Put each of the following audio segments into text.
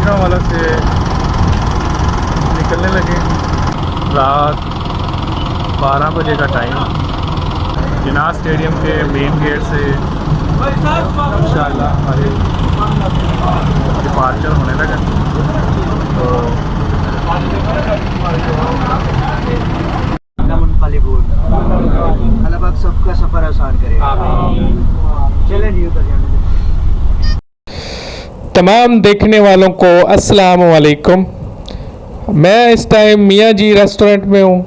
गुजरांवाला से निकलने लगे। रात 12 बजे का टाइम, जिनाह स्टेडियम के मेन गेट से इंशाअल्लाह हमारे डिपार्चर होने लगा। तो अल्लाह पाक सबका सफ़र आसान करे। चलें जी उतर जाने। तमाम देखने वालों को अस्सलाम वालेकुम। मैं इस टाइम मियाँ जी रेस्टोरेंट में हूँ,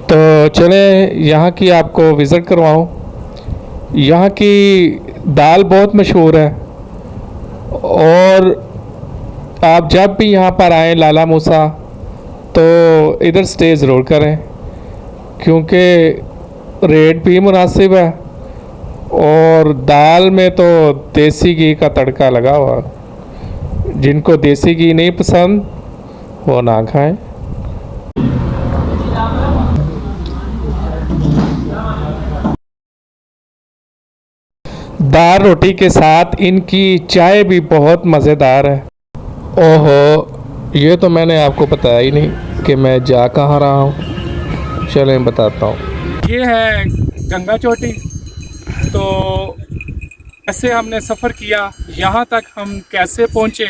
तो चलें यहाँ की आपको विज़िट करवाऊँ। यहाँ की दाल बहुत मशहूर है और आप जब भी यहाँ पर आएँ लाला मूसा तो इधर स्टे ज़रूर करें, क्योंकि रेट भी मुनासिब है और दाल में तो देसी घी का तड़का लगा हुआ। जिनको देसी घी नहीं पसंद वो ना खाएं। दाल रोटी के साथ इनकी चाय भी बहुत मज़ेदार है। ओहो, ये तो मैंने आपको बताया ही नहीं कि मैं जा कहाँ रहा हूँ। चलें बताता हूँ। ये है गंगा चोटी। तो ऐसे हमने सफ़र किया, यहाँ तक हम कैसे पहुँचे,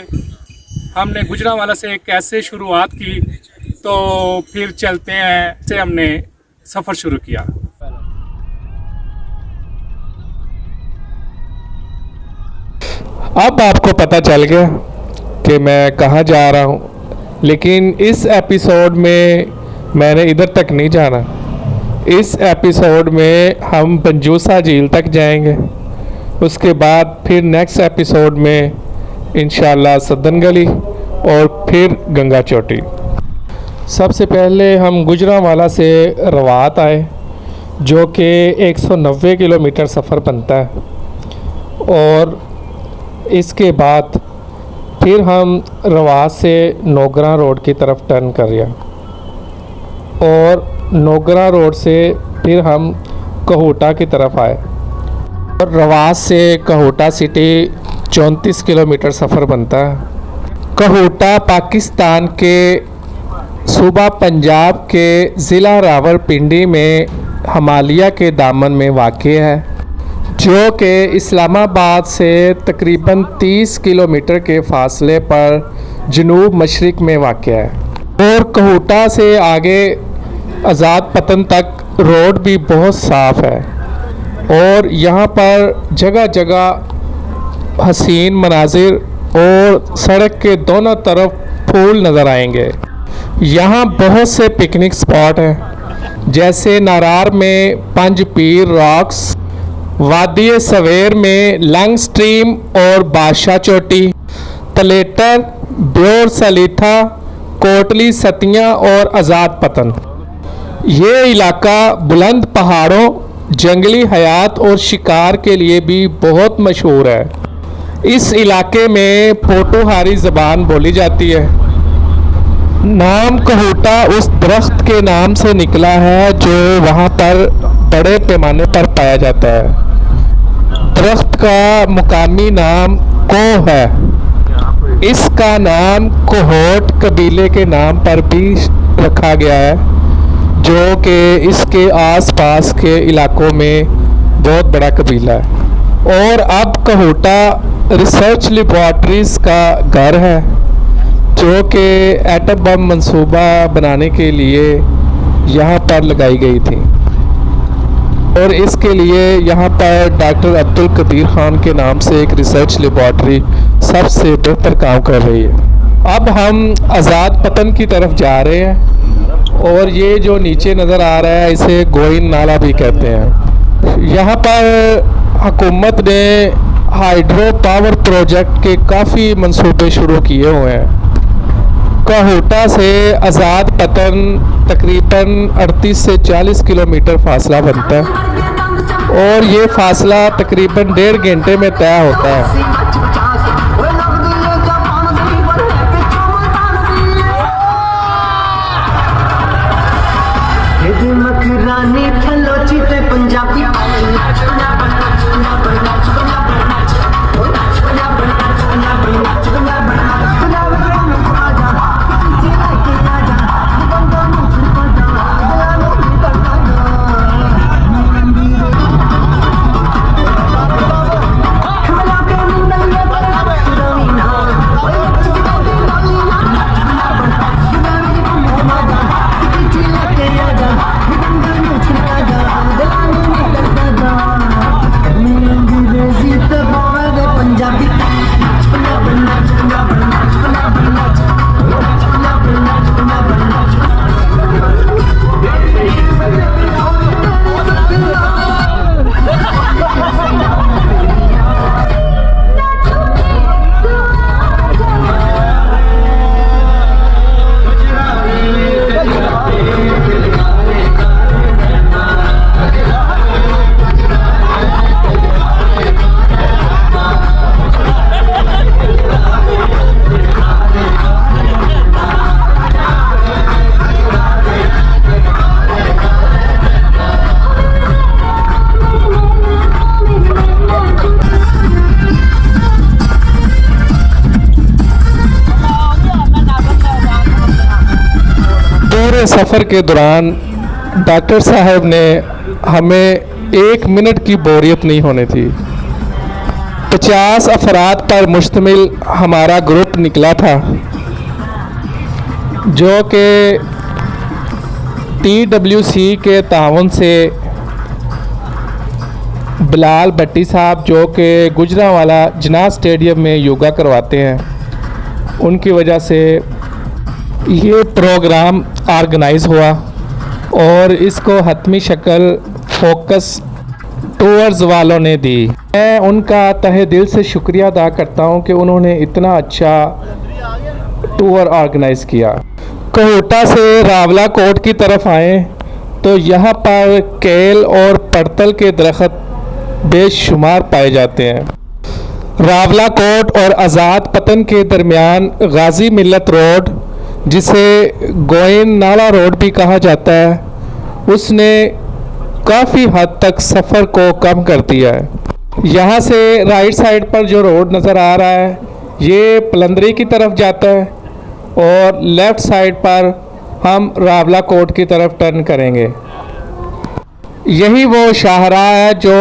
हमने गुजरांवाला से कैसे शुरुआत की, तो फिर चलते हैं से हमने सफ़र शुरू किया। अब आपको पता चल गया कि मैं कहाँ जा रहा हूँ, लेकिन इस एपिसोड में मैंने इधर तक नहीं जाना। इस एपिसोड में हम पंजूसा झील तक जाएंगे, उसके बाद फिर नेक्स्ट एपिसोड में इंशाल्लाह सदन गली और फिर गंगा चोटी। सबसे पहले हम गुजरांवाला से रवात आए, जो कि 190 किलोमीटर सफ़र बनता है, और इसके बाद फिर हम रवात से नोगरा रोड की तरफ टर्न कर लिया और नोगरा रोड से फिर हम कहूटा की तरफ आए। और रवात से कहूटा सिटी 34 किलोमीटर सफ़र बनता है। कहूटा पाकिस्तान के सूबा पंजाब के ज़िला रावलपिंडी में हिमालय के दामन में वाक़ है, जो कि इस्लामाबाद से तकरीबन 30 किलोमीटर के फासले पर जनूब मशरिक़ में वाक़ है। और कहूटा से आगे आज़ाद पतन तक रोड भी बहुत साफ़ है और यहाँ पर जगह जगह हसीन मनाजिर और सड़क के दोनों तरफ फूल नज़र आएंगे। यहाँ बहुत से पिकनिक स्पॉट हैं, जैसे नारार में पंज पीर रॉक्स, वादी सवेर में लंग स्ट्रीम और बादशाह चोटी, तलेटर, ब्योर सलीथा, कोटली सतियाँ और आज़ाद पतन। ये इलाका बुलंद पहाड़ों, जंगली हयात और शिकार के लिए भी बहुत मशहूर है। इस इलाके में पोटोहारी ज़बान बोली जाती है। नाम कहूटा उस दरख्त के नाम से निकला है जो वहाँ पर बड़े पैमाने पर पाया जाता है। दरख्त का मुकामी नाम कोह है। इसका नाम कोहोट कबीले के नाम पर भी रखा गया है, जो कि इसके आसपास के इलाकों में बहुत बड़ा कबीला है। और अब कहूटा रिसर्च लेबॉर्ट्रीज़ का घर है, जो कि एटम बम मंसूबा बनाने के लिए यहाँ पर लगाई गई थी। और इसके लिए यहाँ पर डॉक्टर अब्दुल कदीर ख़ान के नाम से एक रिसर्च लेबॉर्ट्री सबसे बेहतर काम कर रही है। अब हम आज़ाद पतन की तरफ जा रहे हैं और ये जो नीचे नज़र आ रहा है इसे गोइन नाला भी कहते हैं। यहाँ पर हुकूमत ने हाइड्रो पावर प्रोजेक्ट के काफ़ी मंसूबे शुरू किए हुए हैं। कहूटा से आज़ाद पतन तकरीबन 38 से 40 किलोमीटर फासला बनता है और ये फासला तकरीबन 1.5 घंटे में तय होता है। पूरे सफ़र के दौरान डॉक्टर साहब ने हमें 1 मिनट की बोरियत नहीं होने थी। 50 अफराद पर मुश्तमिल हमारा ग्रुप निकला था, जो कि TWC के तावन से बिलाल भट्टी साहब, जो कि गुजरांवाला जिनाह स्टेडियम में योगा करवाते हैं, उनकी वजह से ये प्रोग्राम ऑर्गेनाइज़ हुआ और इसको हतमी शक्ल फोकस टूर्स वालों ने दी। मैं उनका तहे दिल से शुक्रिया अदा करता हूँ कि उन्होंने इतना अच्छा टूर ऑर्गेनाइज़ किया। कोटा से रावलाकोट की तरफ आए तो यहाँ पर केल और पड़तल के दरख्त बेशुमार पाए जाते हैं। रावलाकोट और आज़ाद पतन के दरमियान गाजी मिल्लत रोड, जिसे गोइन नाला रोड भी कहा जाता है, उसने काफ़ी हद तक सफ़र को कम कर दिया है। यहाँ से राइट साइड पर जो रोड नज़र आ रहा है ये पलंदरी की तरफ जाता है और लेफ़्ट साइड पर हम रावलाकोट की तरफ टर्न करेंगे। यही वो शाहराह है जो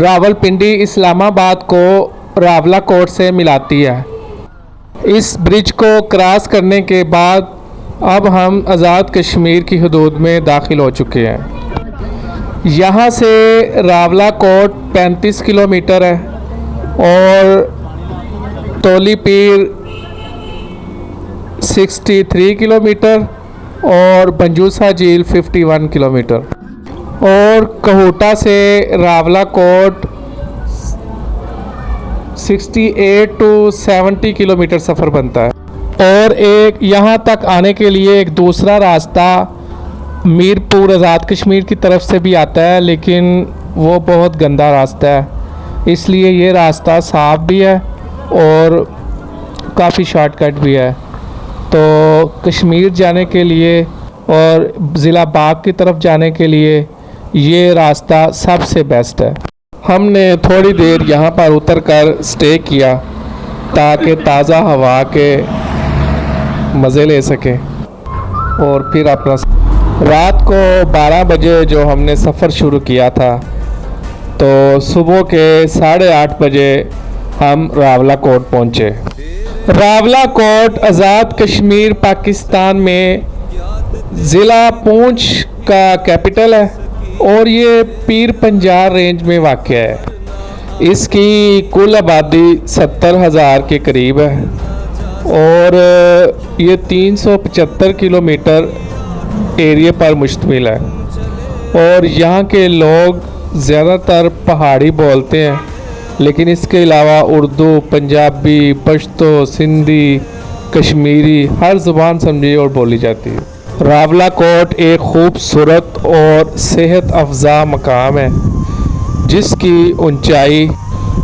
रावलपिंडी इस्लामाबाद को रावलाकोट से मिलाती है। इस ब्रिज को क्रॉस करने के बाद अब हम आज़ाद कश्मीर की हदूद में दाखिल हो चुके हैं। यहाँ से रावलाकोट 35 किलोमीटर है और तोली पीर 63 किलोमीटर और पंजूसा झील 51 किलोमीटर और कोटा से रावलाकोट 68 टू 70 किलोमीटर सफ़र बनता है। और एक यहाँ तक आने के लिए एक दूसरा रास्ता मीरपुर आज़ाद कश्मीर की तरफ से भी आता है, लेकिन वो बहुत गंदा रास्ता है, इसलिए ये रास्ता साफ़ भी है और काफ़ी शॉर्टकट भी है। तो कश्मीर जाने के लिए और ज़िला बाग की तरफ जाने के लिए ये रास्ता सबसे बेस्ट है। हमने थोड़ी देर यहाँ पर उतर कर स्टे किया ताकि ताज़ा हवा के मज़े ले सकें और फिर अपना रात को 12 बजे जो हमने सफ़र शुरू किया था, तो सुबह के 8:30 बजे हम रावलाकोट पहुँचे। रावलाकोट आज़ाद कश्मीर पाकिस्तान में ज़िला पूंछ का कैपिटल है और ये पीर पंजार रेंज में वाक़या है। इसकी कुल आबादी 70,000 के करीब है और ये 375 किलोमीटर एरिया पर मुश्तमिल है और यहाँ के लोग ज़्यादातर पहाड़ी बोलते हैं, लेकिन इसके अलावा उर्दू, पंजाबी, पश्तो, सिंधी, कश्मीरी हर ज़ुबान समझी और बोली जाती है। रावलाकोट एक खूबसूरत और सेहत अफजा मकाम है जिसकी ऊंचाई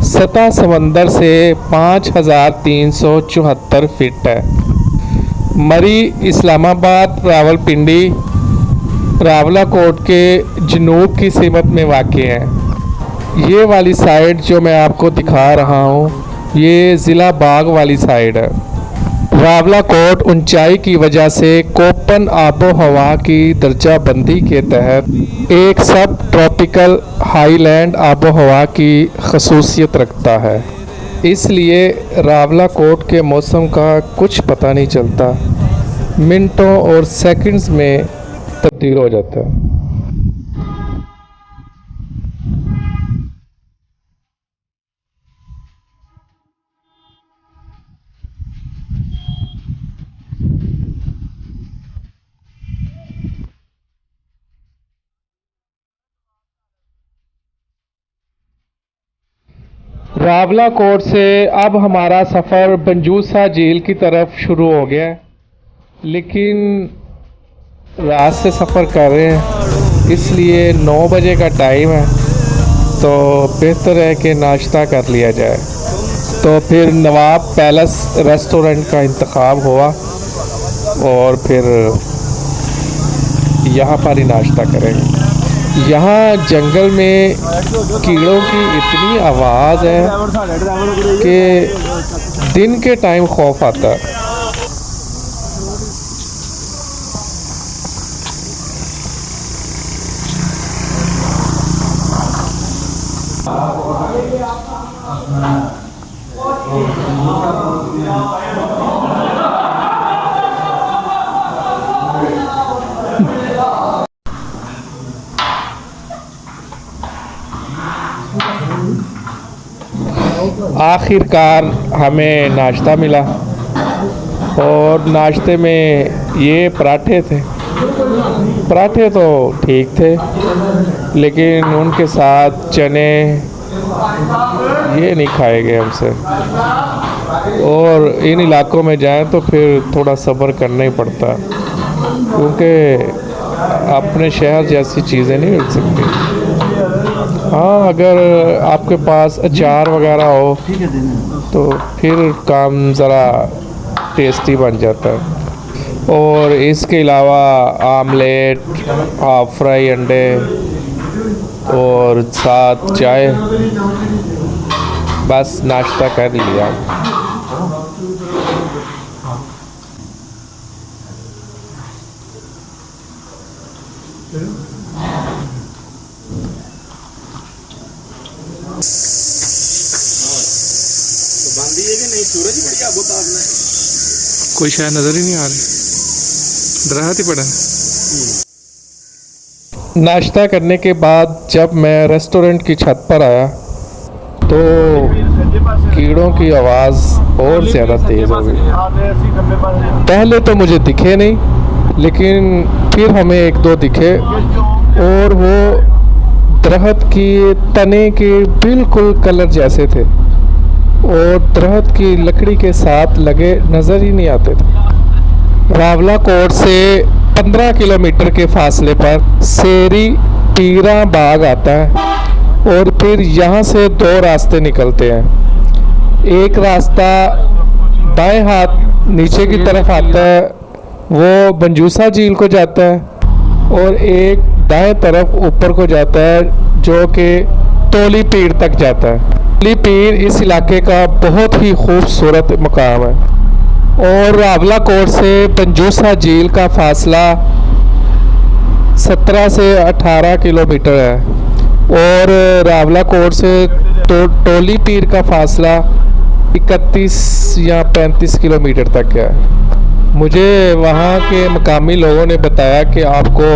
सतह समंदर से 5374 फीट है। मरी इस्लामाबाद रावलपिंडी रावलाकोट के जनूब की सीमत में वाक़ है। ये वाली साइड जो मैं आपको दिखा रहा हूँ ये ज़िला बाग वाली साइड है। रावलाकोट ऊंचाई की वजह से कोपन आबो हवा की दर्जा बंदी के तहत एक सब ट्रॉपिकल हाईलैंड आबो हवा की खसूसियत रखता है, इसलिए रावलाकोट के मौसम का कुछ पता नहीं चलता, मिनटों और सेकंड्स में तब्दील हो जाता है। रावलाकोट से अब हमारा सफ़र पंजूसा झील की तरफ शुरू हो गया है, लेकिन रात से सफ़र कर रहे हैं इसलिए 9 बजे का टाइम है, तो बेहतर है कि नाश्ता कर लिया जाए। तो फिर नवाब पैलेस रेस्टोरेंट का इंतखाब हुआ और फिर यहाँ पर ही नाश्ता करेंगे। यहाँ जंगल में कीड़ों की इतनी आवाज़ है कि दिन के टाइम खौफ आता है। आखिरकार हमें नाश्ता मिला और नाश्ते में ये पराठे थे। पराठे तो ठीक थे, लेकिन उनके साथ चने ये नहीं खाए गए हमसे। और इन इलाकों में जाएं तो फिर थोड़ा सब्र करना ही पड़ता, क्योंकि अपने शहर जैसी चीज़ें नहीं मिल सकती। हाँ, अगर आपके पास अचार वगैरह हो तो फिर काम ज़रा टेस्टी बन जाता है। और इसके अलावा आमलेट, हाफ फ्राई अंडे और साथ चाय, बस नाश्ता कर लिया। कोई शायद नज़र ही नहीं आ रही, राहत ही पड़ा। नाश्ता करने के बाद जब मैं रेस्टोरेंट की छत पर आया तो कीड़ों की आवाज़ और ज़्यादा तेज़ हो गई। पहले तो मुझे दिखे नहीं, लेकिन फिर हमें एक दो दिखे, और वो दरख्त की तने के बिल्कुल कलर जैसे थे और दरख्त की लकड़ी के साथ लगे नज़र ही नहीं आते थे। रावला कोट से 15 किलोमीटर के फासले पर सेरी पीरा बाग आता है और फिर यहाँ से दो रास्ते निकलते हैं। एक रास्ता बाएं हाथ नीचे की तरफ आता है, वो बंजूसा झील को जाता है, और एक दाएं तरफ ऊपर को जाता है जो कि तोली पीर तक जाता है। तोली पीर इस इलाके का बहुत ही खूबसूरत मकाम है और रावला कोट से बंजूसा झील का फासला 17 से 18 किलोमीटर है और रावला कोट से टोली पीर का फासला 31 या 35 किलोमीटर तक है। मुझे वहाँ के मकामी लोगों ने बताया कि आपको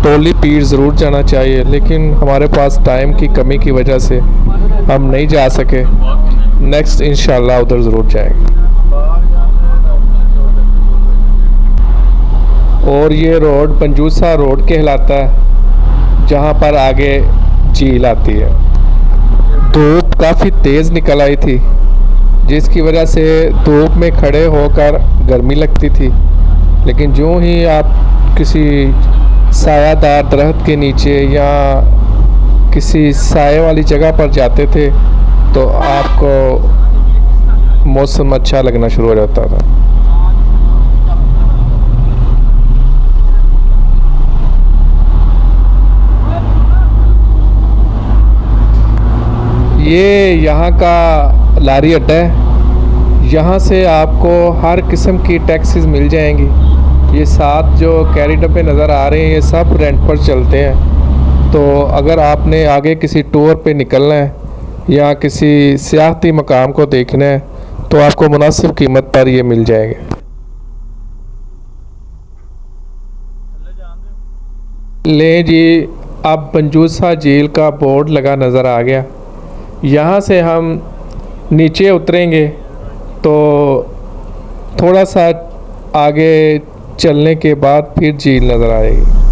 टोली पीर ज़रूर जाना चाहिए, लेकिन हमारे पास टाइम की कमी की वजह से हम नहीं जा सके। नेक्स्ट इंशाल्लाह उधर ज़रूर जाएंगे। और ये रोड पंजूसा रोड कहलाता है, जहाँ पर आगे झील आती है। धूप काफ़ी तेज़ निकल आई थी, जिसकी वजह से धूप में खड़े होकर गर्मी लगती थी, लेकिन जो ही आप किसी सायादार दरख्त के नीचे या किसी साए वाली जगह पर जाते थे तो आपको मौसम अच्छा लगना शुरू हो जाता था। ये यहाँ का लारी अड्डा है, यहाँ से आपको हर किस्म की टैक्सीज मिल जाएंगी। ये साथ जो कैरी डब्बे नज़र आ रहे हैं ये सब रेंट पर चलते हैं। तो अगर आपने आगे किसी टूर पे निकलना है या किसी सियाहती मकाम को देखना है तो आपको मुनासिब कीमत पर ये मिल जाएंगे। ले जी, अब बंजूसा झील का बोर्ड लगा नज़र आ गया। यहाँ से हम नीचे उतरेंगे तो थोड़ा सा आगे चलने के बाद फिर झील नज़र आएगी।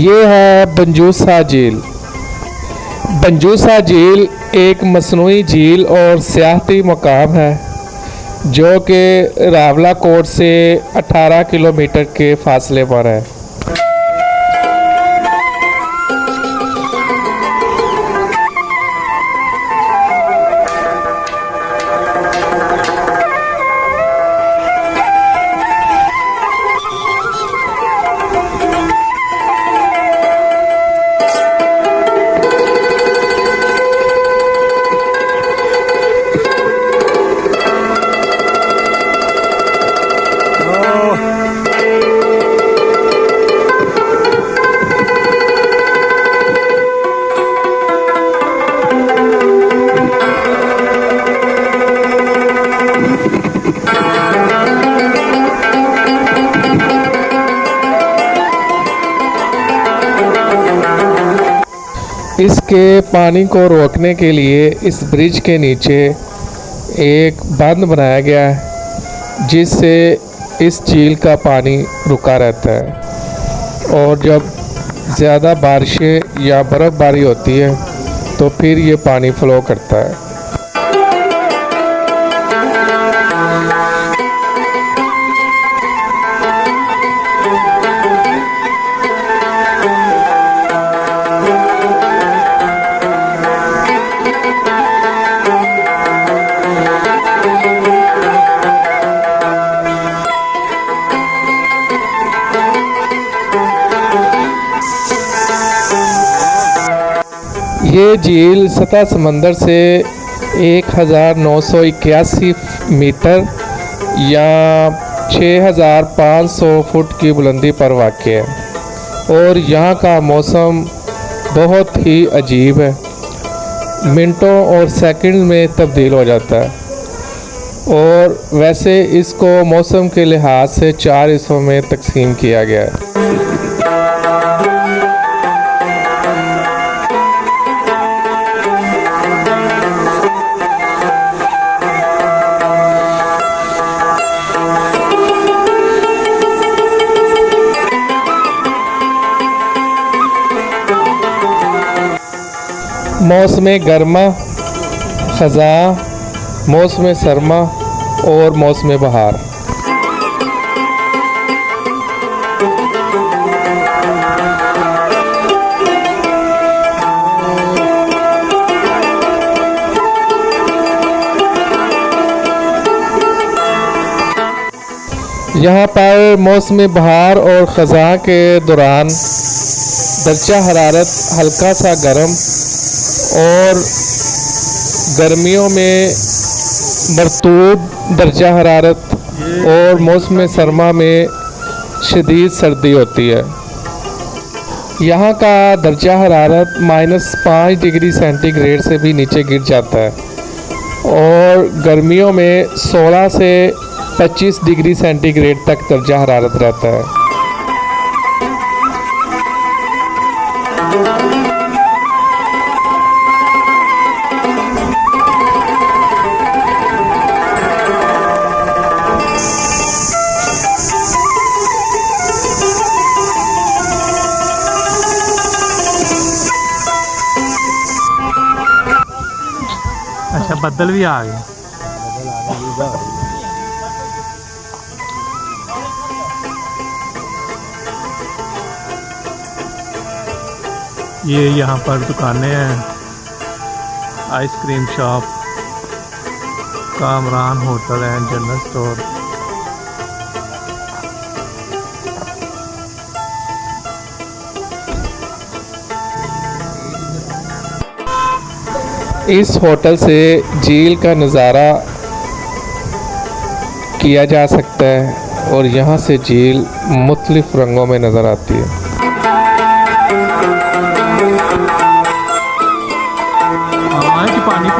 ये है बंजूसा झील। बंजूसा झील एक मसनूई झील और सियाहती मकाम है जो कि रावलाकोट से 18 किलोमीटर के फासले पर है। इसके पानी को रोकने के लिए इस ब्रिज के नीचे एक बांध बनाया गया है जिससे इस झील का पानी रुका रहता है, और जब ज़्यादा बारिशें या बर्फ़बारी होती है तो फिर ये पानी फ्लो करता है। ये झील सतह समंदर से 1981 मीटर या 6500 फुट की बुलंदी पर वाक़ है, और यहाँ का मौसम बहुत ही अजीब है, मिनटों और सेकंड में तब्दील हो जाता है। और वैसे इसको मौसम के लिहाज से 4 हिस्सों में तकसीम किया गया है। मौसम गर्मा, ख़ज़ां, मौसम सरमा और मौसम बहार। यहाँ पर मौसम बहार और ख़ज़ां के दौरान दर्जा हरारत हल्का सा गर्म और गर्मियों में मरतूब दर्जा हरारत और मौसम सरमा में शदीद सर्दी होती है। यहाँ का दर्जा हरारत -5 डिग्री सेंटीग्रेड से भी नीचे गिर जाता है, और गर्मियों में 16 से 25 डिग्री सेंटीग्रेड तक दर्जा हरारत रहता है। अच्छा, बदल भी आ गए। ये यहाँ पर दुकानें हैं, ice cream shop, Kamran hotel and general store. इस होटल से झील का नज़ारा किया जा सकता है, और यहाँ से झील मुख्तलिफ रंगों में नज़र आती है। पानी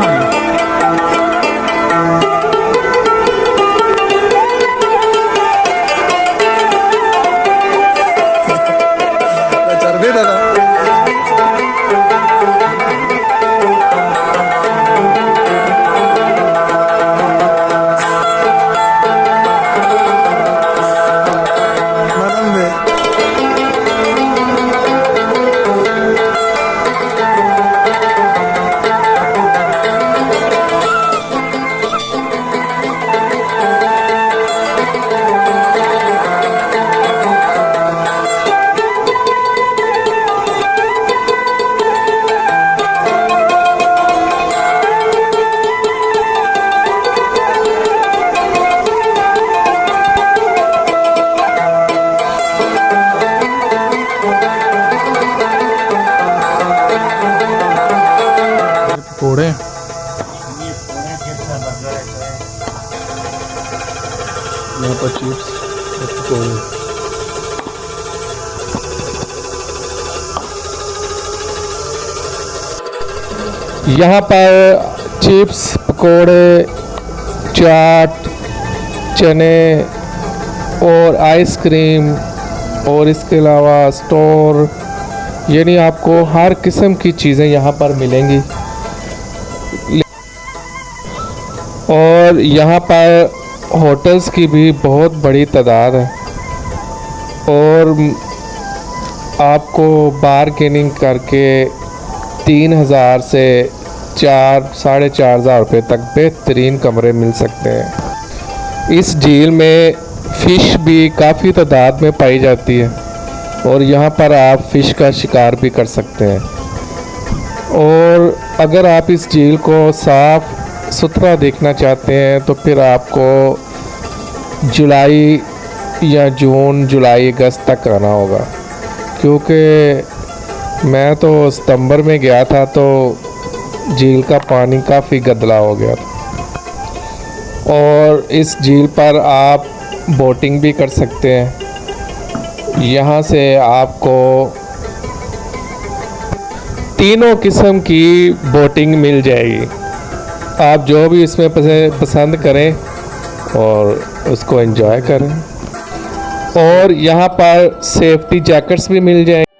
पकौड़े यहाँ पर चिप्स और पकौड़े। यहाँ पर चिप्स, पकोड़े, चाट, चने और आइसक्रीम और इसके अलावा स्टोर, यानी आपको हर किस्म की चीज़ें यहाँ पर मिलेंगी। और यहाँ पर होटल्स की भी बहुत बड़ी तादाद है और आपको बारगेनिंग करके 3,000 से 4-4,500 रुपये तक बेहतरीन कमरे मिल सकते हैं। इस झील में फ़िश भी काफ़ी तादाद में पाई जाती है और यहाँ पर आप फ़िश का शिकार भी कर सकते हैं। और अगर आप इस झील को साफ़ सुथरा देखना चाहते हैं तो फिर आपको जुलाई या जून, जुलाई, अगस्त तक आना होगा, क्योंकि मैं तो सितंबर में गया था तो झील का पानी काफ़ी गंदला हो गया था। और इस झील पर आप बोटिंग भी कर सकते हैं। यहाँ से आपको तीनों किस्म की बोटिंग मिल जाएगी, आप जो भी इसमें पसंद करें और उसको एंजॉय करें। और यहाँ पर सेफ्टी जैकेट्स भी मिल जाएंगे।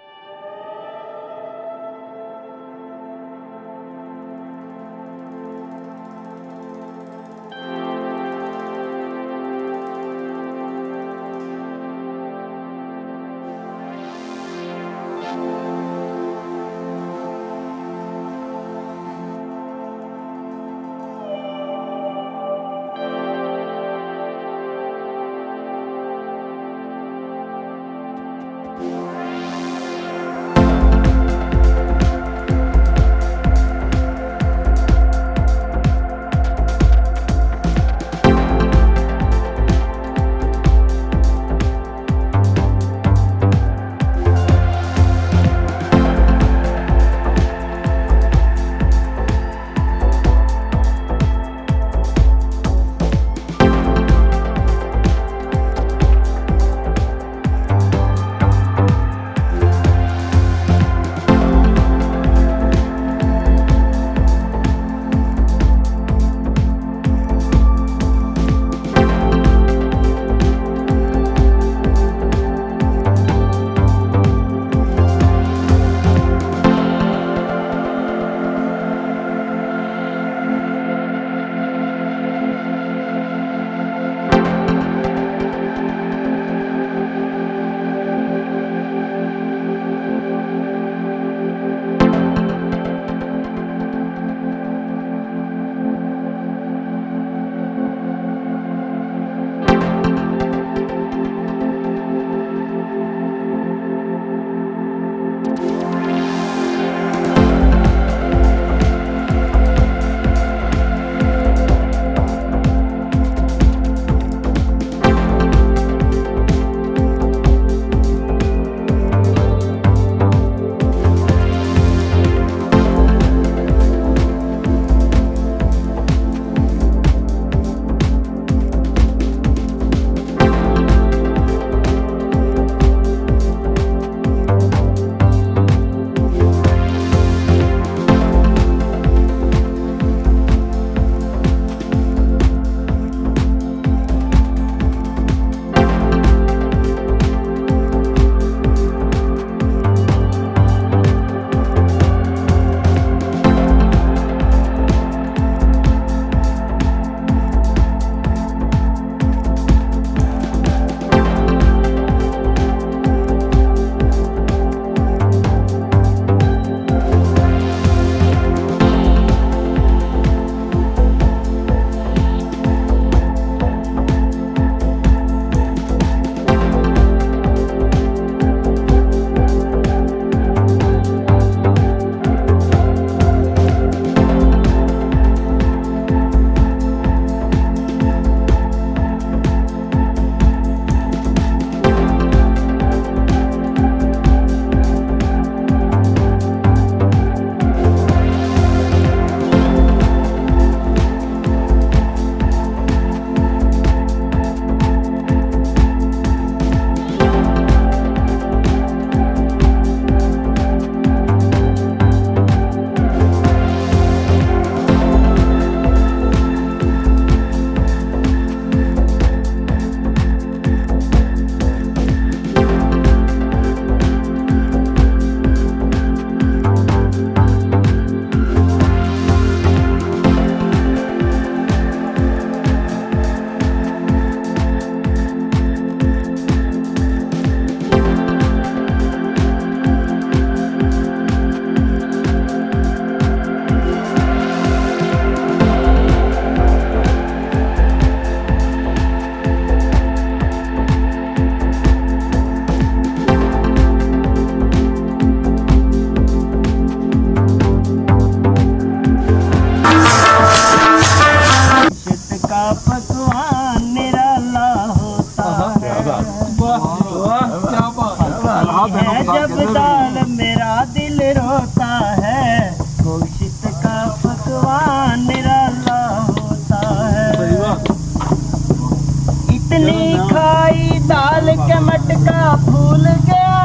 भूल गया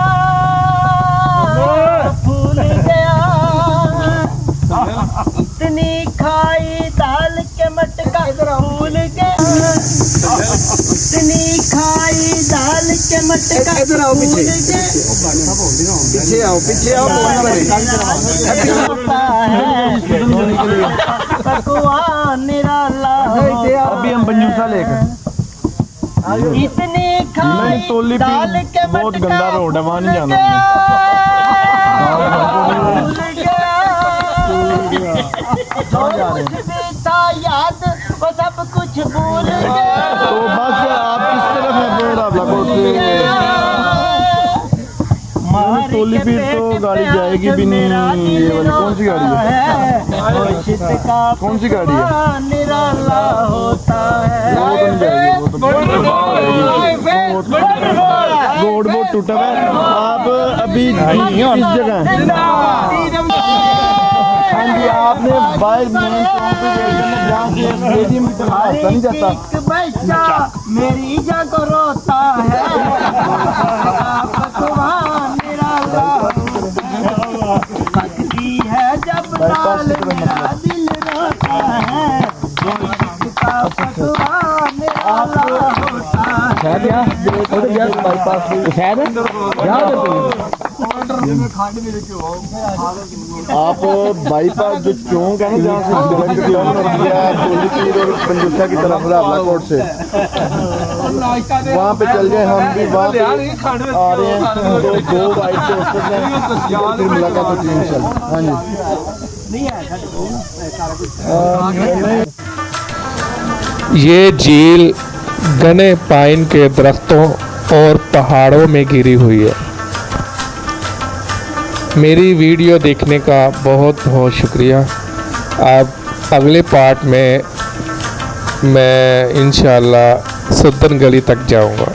इतनी खाई दाल के मटका भूल गया इतनी खाई दाल के मटका भूल गया पीछे आओ पकवान निराला अभी हम पंजूसा लेकर इतनी खाई दाल के बहुत गंदा रोड है, वहाँ नहीं जाना। भूल गया जो कुछ भी था याद वो सब कुछ भूल गया तो बस आप किस तरफ है टोली पीर तो गाड़ी जाएगी भी नहीं। ये वाली कौन सी गाड़ी है? कौन सी गाड़ी है? निराला होता है वो तो नहीं जाएगी, वो तो रोड बहुत टूटा हुआ है। आप अभी किस जगह हैं? हाँ जी, आपने बाइक मेन चौक पे जहाँ से स्टेडियम की तरफ रास्ता नहीं जाता। एक बच्चा मेरी जगह रोता है पकवान निराला लगती है जब दाल मेरा दिल रोता है पकवान निराला होता आप बाईपास जो चौक है ना जहाँ से टोली पीर और पंजूसा की तरफ रावलाकोट से वहाँ पे चल गए हम भी। वहाँ पे आ रहे हैं तो 2 बाइक से उतर जाए फिर मुलाकात होती है इंशाल्लाह। हाँ जी। ये झील घने पाइन के दरख्तों और पहाड़ों में घिरी हुई है। मेरी वीडियो देखने का बहुत बहुत शुक्रिया। अब अगले पार्ट में मैं इंशाल्लाह सुल्तान गली तक जाऊंगा।